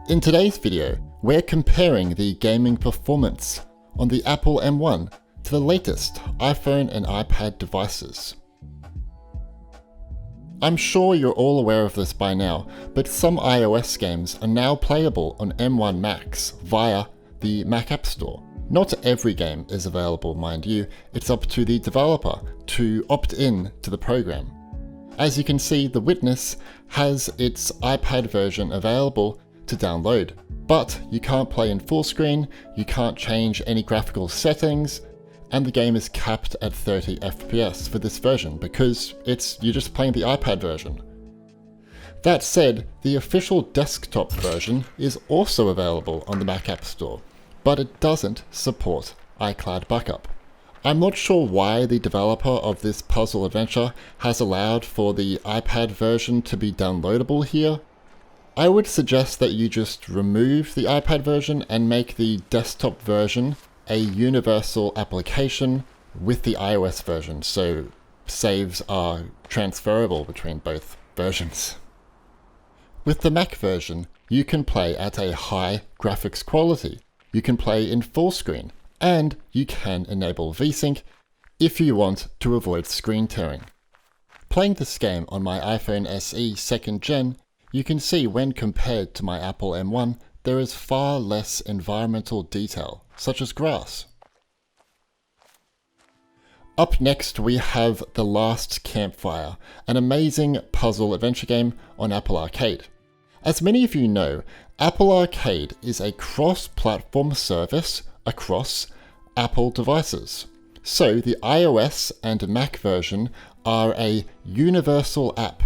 In today's video, we're comparing the gaming performance on the Apple M1 to the latest iPhone and iPad devices. I'm sure you're all aware of this by now, but some iOS games are now playable on M1 Macs via the Mac App Store. Not every game is available, mind you. It's up to the developer to opt in to the program. As you can see, The Witness has its iPad version available to download, but you can't play in full screen, you can't change any graphical settings, and the game is capped at 30 FPS for this version because you're just playing the iPad version. That said, the official desktop version is also available on the Mac App Store, but it doesn't support iCloud backup. I'm not sure why the developer of this puzzle adventure has allowed for the iPad version to be downloadable here. I would suggest that you just remove the iPad version and make the desktop version a universal application with the iOS version, so saves are transferable between both versions. With the Mac version, you can play at a high graphics quality, you can play in full screen, and you can enable VSync if you want to avoid screen tearing. Playing this game on my iPhone SE 2nd Gen, you can see when compared to my Apple M1, there is far less environmental detail, such as grass. Up next we have The Last Campfire, an amazing puzzle adventure game on Apple Arcade. As many of you know, Apple Arcade is a cross-platform service across Apple devices. So the iOS and Mac version are a universal app.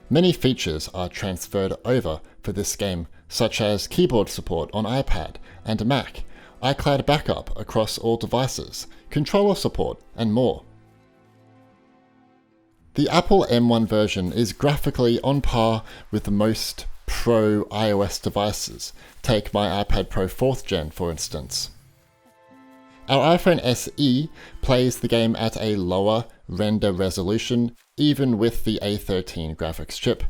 Many features are transferred over for this game, such as keyboard support on iPad and Mac, iCloud backup across all devices, controller support, and more. The Apple M1 version is graphically on par with most Pro iOS devices. Take my iPad Pro 4th Gen, for instance. Our iPhone SE plays the game at a lower render resolution, even with the A13 graphics chip.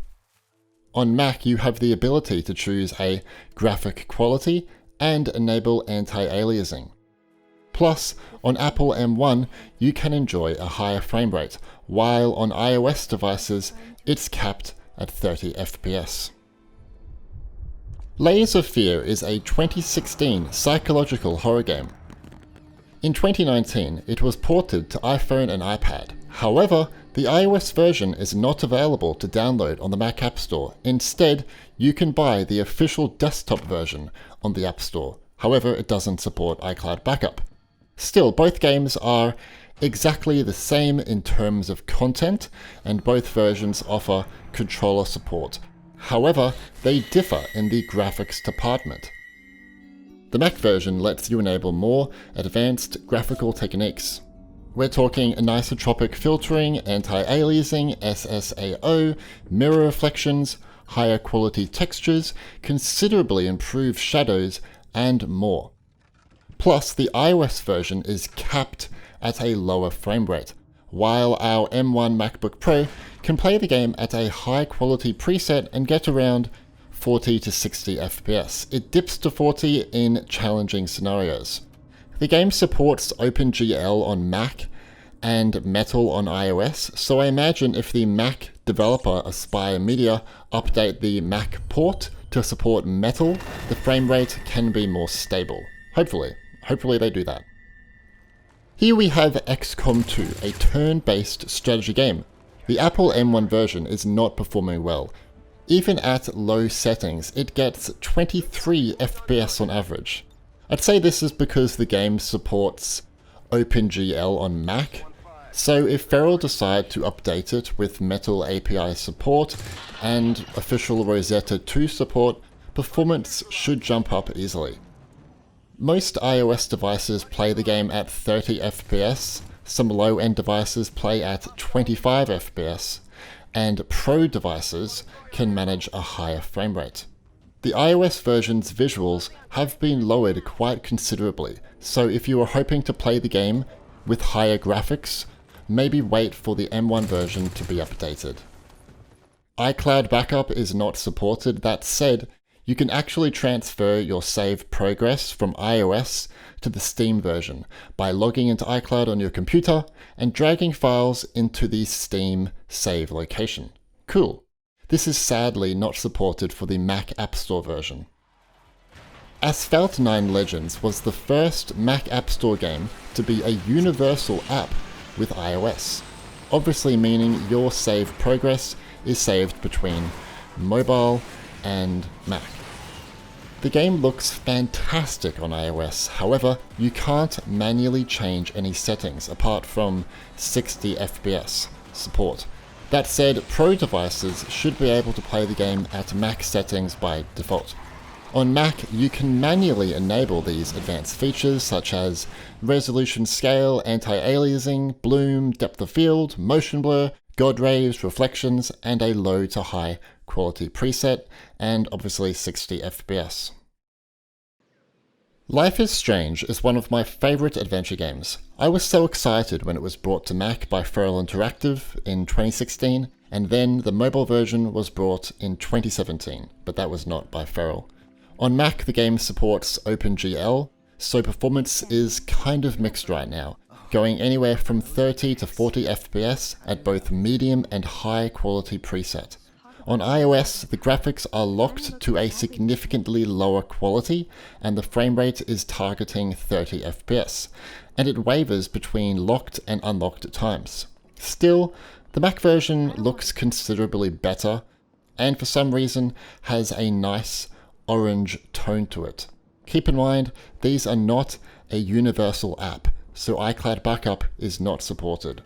On Mac, you have the ability to choose a graphic quality and enable anti-aliasing. Plus, on Apple M1, you can enjoy a higher frame rate, while on iOS devices, it's capped at 30 FPS. Layers of Fear is a 2016 psychological horror game. In 2019, it was ported to iPhone and iPad. However, the iOS version is not available to download on the Mac App Store. Instead, you can buy the official desktop version on the App Store. However, it doesn't support iCloud backup. Still, both games are exactly the same in terms of content, and both versions offer controller support. However, they differ in the graphics department. The Mac version lets you enable more advanced graphical techniques. We're talking anisotropic filtering, anti-aliasing, SSAO, mirror reflections, higher quality textures, considerably improved shadows, and more. Plus, the iOS version is capped at a lower frame rate, while our M1 MacBook Pro can play the game at a high quality preset and get around 40 to 60 FPS. It dips to 40 in challenging scenarios. The game supports OpenGL on Mac and Metal on iOS, so I imagine if the Mac developer Aspire Media update the Mac port to support Metal, the frame rate can be more stable. Hopefully they do that. Here we have XCOM 2, a turn-based strategy game. The Apple M1 version is not performing well. Even at low settings, it gets 23 FPS on average. I'd say this is because the game supports OpenGL on Mac, so if Feral decide to update it with Metal API support and official Rosetta 2 support, performance should jump up easily. Most iOS devices play the game at 30 FPS, some low-end devices play at 25 FPS, and Pro devices can manage a higher frame rate. The iOS version's visuals have been lowered quite considerably, so if you are hoping to play the game with higher graphics, maybe wait for the M1 version to be updated. iCloud backup is not supported. That said, You can actually transfer your save progress from iOS to the Steam version by logging into iCloud on your computer and dragging files into the Steam save location. Cool. This is sadly not supported for the Mac App Store version. Asphalt 9 Legends was the first Mac App Store game to be a universal app with iOS, obviously meaning your save progress is saved between mobile and Mac. The game looks fantastic on iOS, however, you can't manually change any settings apart from 60 FPS support. That said, Pro devices should be able to play the game at max settings by default. On Mac, you can manually enable these advanced features such as resolution scale, anti-aliasing, bloom, depth of field, motion blur, God rays, reflections, and a low to high quality preset, and obviously 60 FPS. Life is Strange is one of my favourite adventure games. I was so excited when it was brought to Mac by Feral Interactive in 2016, and then the mobile version was brought in 2017, but that was not by Feral. On Mac, the game supports OpenGL, so performance is kind of mixed right now, going anywhere from 30 to 40 FPS at both medium and high quality preset. On iOS, the graphics are locked to a significantly lower quality, and the frame rate is targeting 30 FPS, and it wavers between locked and unlocked at times. Still, the Mac version looks considerably better, and for some reason has a nice orange tone to it. Keep in mind, these are not a universal app, so iCloud backup is not supported.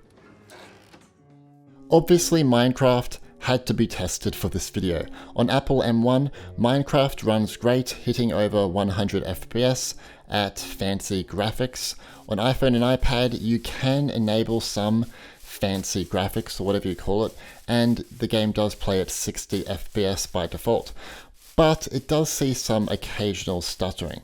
Obviously, Minecraft had to be tested for this video. On Apple M1, Minecraft runs great, hitting over 100 FPS at fancy graphics. On iPhone and iPad, you can enable some fancy graphics, or whatever you call it, and the game does play at 60 FPS by default. But it does see some occasional stuttering.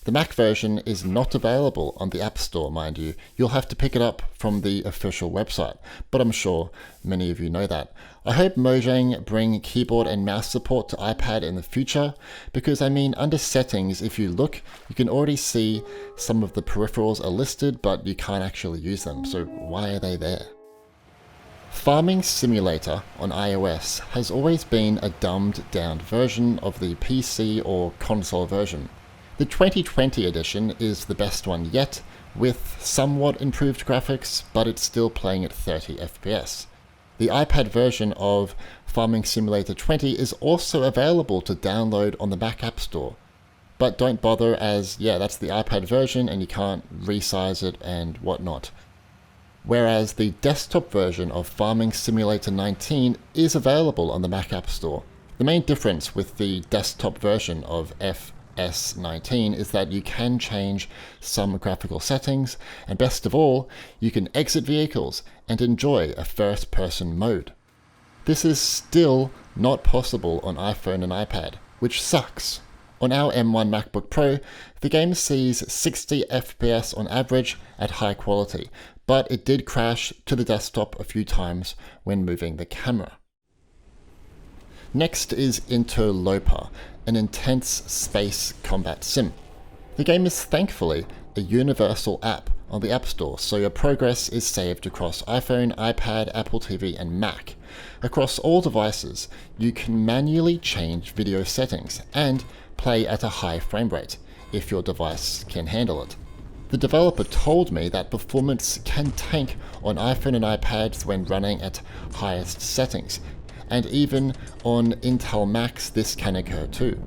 The Mac version is not available on the App Store, mind you. You'll have to pick it up from the official website, but I'm sure many of you know that. I hope Mojang bring keyboard and mouse support to iPad in the future, because I mean, under settings, if you look, you can already see some of the peripherals are listed, but you can't actually use them, so why are they there? Farming Simulator on iOS has always been a dumbed down version of the PC or console version. The 2020 edition is the best one yet, with somewhat improved graphics, but it's still playing at 30 FPS. The iPad version of Farming Simulator 20 is also available to download on the Mac App Store. But don't bother, as yeah, that's the iPad version and you can't resize it and whatnot. Whereas the desktop version of Farming Simulator 19 is available on the Mac App Store. The main difference with the desktop version of FS19 is that you can change some graphical settings, and best of all, you can exit vehicles and enjoy a first-person mode. This is still not possible on iPhone and iPad, which sucks. On our M1 MacBook Pro, the game sees 60 FPS on average at high quality, but it did crash to the desktop a few times when moving the camera. Next is Interloper, an intense space combat sim. The game is thankfully a universal app on the App Store, so your progress is saved across iPhone, iPad, Apple TV, and Mac. Across all devices, you can manually change video settings and play at a high frame rate, if your device can handle it. The developer told me that performance can tank on iPhone and iPads when running at highest settings, and even on Intel Macs this can occur too.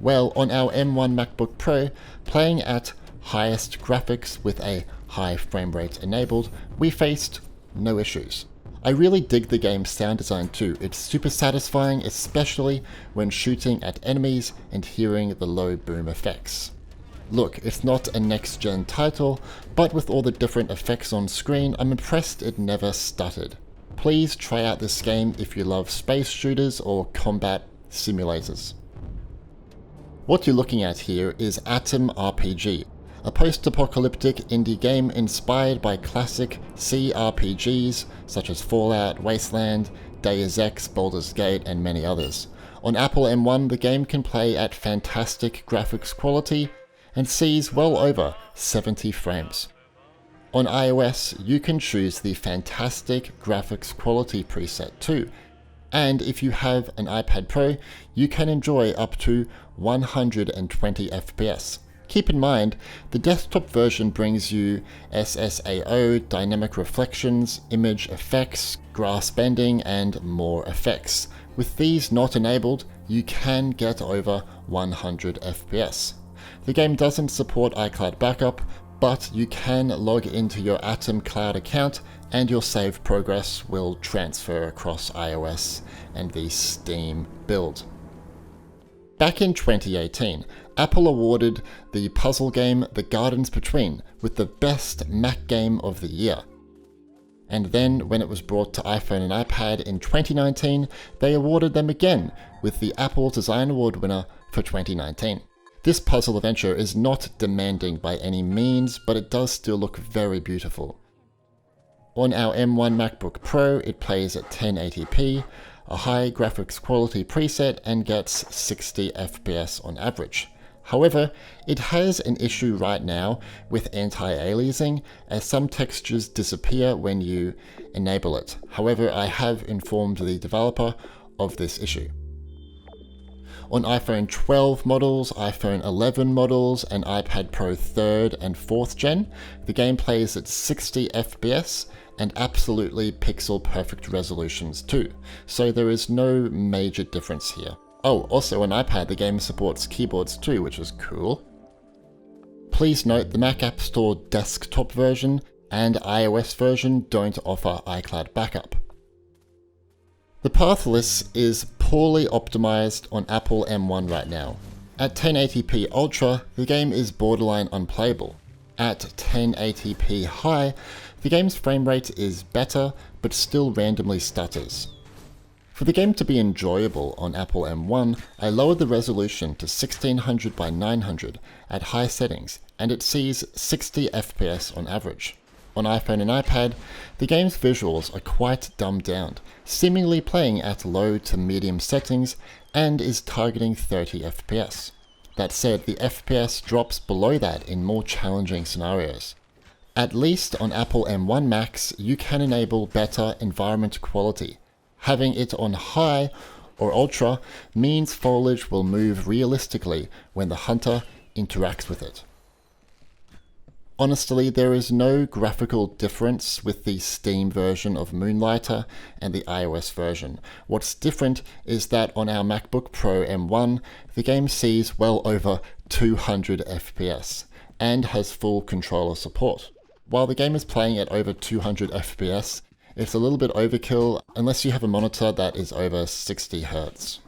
Well, on our M1 MacBook Pro, playing at highest graphics with a high frame rate enabled, we faced no issues. I really dig the game's sound design too. It's super satisfying, especially when shooting at enemies and hearing the low boom effects. Look, it's not a next-gen title, but with all the different effects on screen, I'm impressed it never stuttered. Please try out this game if you love space shooters or combat simulators. What you're looking at here is Atom RPG, a post-apocalyptic indie game inspired by classic CRPGs such as Fallout, Wasteland, Deus Ex, Baldur's Gate, and many others. On Apple M1, the game can play at fantastic graphics quality and sees well over 70 frames. On iOS, you can choose the fantastic graphics quality preset too, and if you have an iPad Pro, you can enjoy up to 120 FPS. Keep in mind, the desktop version brings you SSAO, dynamic reflections, image effects, grass bending, and more effects. With these not enabled, you can get over 100 FPS. The game doesn't support iCloud backup, but you can log into your Atom Cloud account and your saved progress will transfer across iOS and the Steam build. Back in 2018, Apple awarded the puzzle game The Gardens Between with the Best Mac Game of the Year. And then, when it was brought to iPhone and iPad in 2019, they awarded them again with the Apple Design Award winner for 2019. This puzzle adventure is not demanding by any means, but it does still look very beautiful. On our M1 MacBook Pro, it plays at 1080p, a high graphics quality preset, and gets 60 FPS on average. However, it has an issue right now with anti-aliasing, as some textures disappear when you enable it. However, I have informed the developer of this issue. On iPhone 12 models, iPhone 11 models, and iPad Pro 3rd and 4th gen, the game plays at 60 FPS and absolutely pixel perfect resolutions too, so there is no major difference here. Oh, also on iPad the game supports keyboards too, which is cool. Please note the Mac App Store desktop version and iOS version don't offer iCloud backup. The Pathless is poorly optimized on Apple M1 right now. At 1080p Ultra, the game is borderline unplayable. At 1080p High, the game's frame rate is better, but still randomly stutters. For the game to be enjoyable on Apple M1, I lowered the resolution to 1600 by 900 at high settings, and it sees 60 FPS on average. On iPhone and iPad, the game's visuals are quite dumbed down, seemingly playing at low to medium settings, and is targeting 30 FPS. That said, the FPS drops below that in more challenging scenarios. At least on Apple M1 Macs, you can enable better environment quality. Having it on high or ultra means foliage will move realistically when the hunter interacts with it. Honestly, there is no graphical difference with the Steam version of Moonlighter and the iOS version. What's different is that on our MacBook Pro M1, the game sees well over 200 FPS and has full controller support. While the game is playing at over 200 FPS, it's a little bit overkill unless you have a monitor that is over 60 Hz.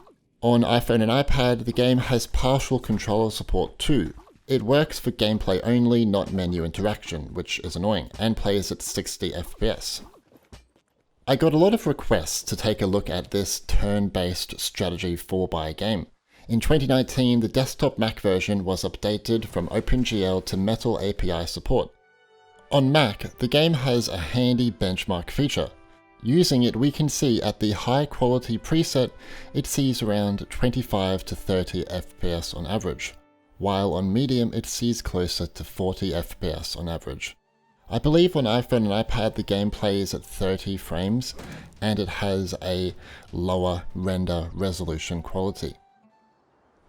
On iPhone and iPad, the game has partial controller support too. It works for gameplay only, not menu interaction, which is annoying, and plays at 60 FPS. I got a lot of requests to take a look at this turn-based strategy 4x game. In 2019, the desktop Mac version was updated from OpenGL to Metal API support. On Mac, the game has a handy benchmark feature. Using it, we can see at the high quality preset, it sees around 25 to 30 FPS on average, while on medium it sees closer to 40 FPS on average. I believe on iPhone and iPad the game plays at 30 frames, and it has a lower render resolution quality.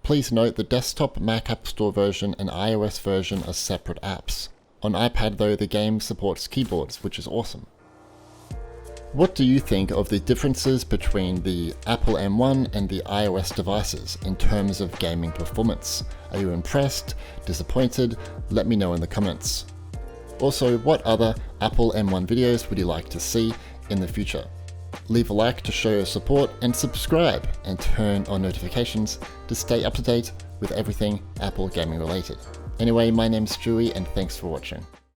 Please note the desktop Mac App Store version and iOS version are separate apps. On iPad though, the game supports keyboards, which is awesome. What do you think of the differences between the Apple M1 and the iOS devices in terms of gaming performance? Are you impressed? Disappointed? Let me know in the comments. Also, what other Apple M1 videos would you like to see in the future? Leave a like to show your support, and subscribe and turn on notifications to stay up to date with everything Apple gaming related. Anyway, my name's Stewie and thanks for watching.